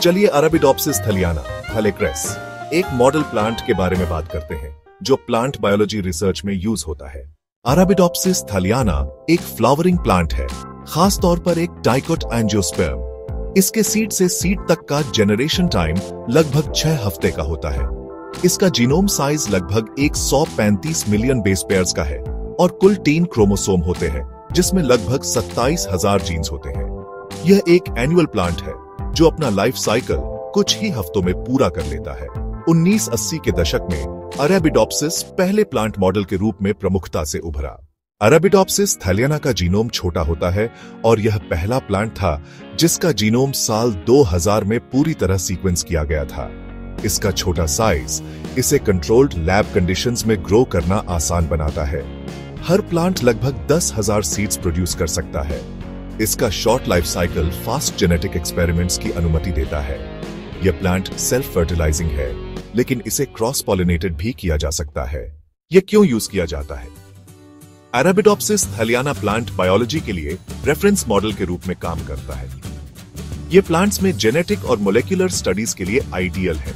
चलिए Arabidopsis thaliana थैलेक्रेस एक model plant के बारे में बात करते हैं जो प्लांट बायोलॉजी रिसर्च में यूज होता है। अरेबिडोप्सिस थलियाना एक फ्लावरिंग प्लांट है, खास तौर पर एक डाइकोट एंजियोस्पर्म। इसके सीड से सीड तक का जनरेशन टाइम लगभग 6 हफ्ते का होता है। इसका जीनोम साइज लगभग 135 मिलियन बेस पेयर्स का है और कुल 3 क्रोमोसोम होते हैं, जिसमें लगभग 27,000 जीन्स होते हैं। यह एक एनुअल प्लांट है जो अपना लाइफ साइकिल कुछ ही हफ्तों में पूरा कर लेता है। 1980 के दशक में अरेबिडोप्सिस पहले प्लांट मॉडल के रूप में प्रमुखता से उभरा। अरेबिडोप्सिस थैलियाना का जीनोम छोटा होता है और यह पहला प्लांट था जिसका जीनोम साल 2000 में पूरी तरह सीक्वेंस किया गया था। इसका छोटा साइज इसे कंट्रोल्ड लैब कंडीशंस में ग्रो करना आसान बनाता है। हर प्लांट लगभग 10,000 सीड्स प्रोड्यूस कर सकता है। इसका short life cycle fast genetic experiments की अनुमति देता है। यह प्लांट सेल्फ फर्टिलाइजिंग है, लेकिन इसे क्रॉस पॉलिनेटेड भी किया जा सकता है। यह क्यों यूज किया जाता है? अरेबिडोप्सिस थलियाना प्लांट बायोलॉजी के लिए रेफरेंस मॉडल के रूप में काम करता है। ये प्लांट्स में जेनेटिक और मोलेक्युलर स्टडीज के लिए आइडियल है।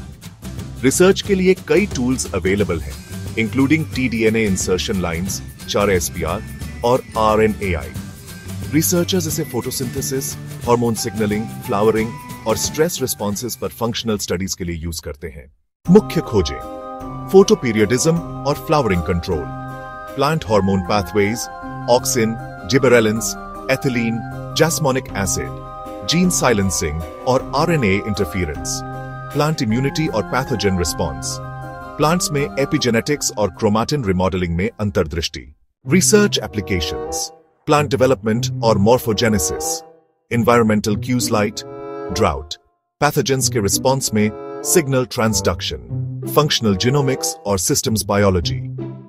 रिसर्च के लिए कई टूल्स अवेलेबल हैं, including TDNA insertion lines, 4SPR और RNAi। रिसर्चर्स इसे फोटोसिंथेसिस, हार्मोन सिग्नलिंग, फ्लावरिंग और स्ट्रेस रिस्पॉन्सेस पर फंक्शनल स्टडीज के लिए यूज करते हैं। मुख्य खोजें: फोटोपीरियडिज्म और flowering control, plant hormone pathways, auxin, gibberellins, ethylene, jasmonic acid, gene silencing और RNA इंटरफेरेंस, प्लांट इम्यूनिटी और पैथोजन रिस्पॉन्स, प्लांट्स में एपिजेनेटिक्स और क्रोमाटिन रिमॉडलिंग में अंतर्दृष्टि। रिसर्च एप्लीकेशंस: प्लांट डेवलपमेंट और morphogenesis, environmental cues light, drought, pathogens के response में signal transduction, functional genomics और systems biology,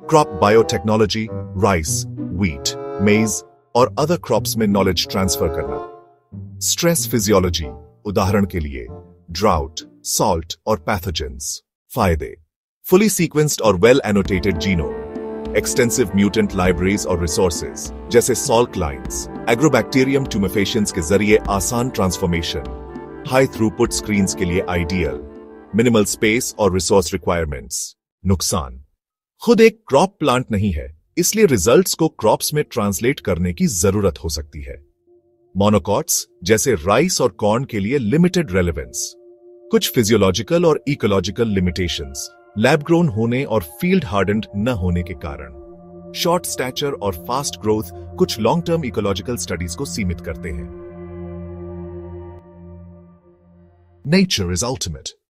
crop biotechnology, rice, wheat, मेज और अदर क्रॉप्स में नॉलेज ट्रांसफर करना। स्ट्रेस फिजियोलॉजी, उदाहरण के लिए ड्राउट, सॉल्ट और पैथोजेंस। फायदे: फुली सीक्वेंस्ड और well annotated genome, extensive mutant libraries और रिसोर्सेज जैसे सॉल्ट लाइन्स, एग्रोबैक्टीरियम ट्यूमेफेशियंस के जरिए आसान ट्रांसफॉर्मेशन, हाई थ्रूपुट स्क्रीन्स के लिए आइडियल, मिनिमल स्पेस और रिसोर्स रिक्वायरमेंट्स। नुकसान: खुद एक क्रॉप प्लांट नहीं है, इसलिए रिजल्ट्स को क्रॉप्स में ट्रांसलेट करने की जरूरत हो सकती है। मोनोकॉट्स जैसे राइस और कॉर्न के लिए लिमिटेड रेलेवेंस। कुछ फिजियोलॉजिकल और इकोलॉजिकल लिमिटेशंस, लैब ग्रोन होने और फील्ड हार्डेंड न होने के कारण। शॉर्ट स्टैचर और फास्ट ग्रोथ कुछ लॉन्ग टर्म इकोलॉजिकल स्टडीज को सीमित करते हैं। Nature is ultimate.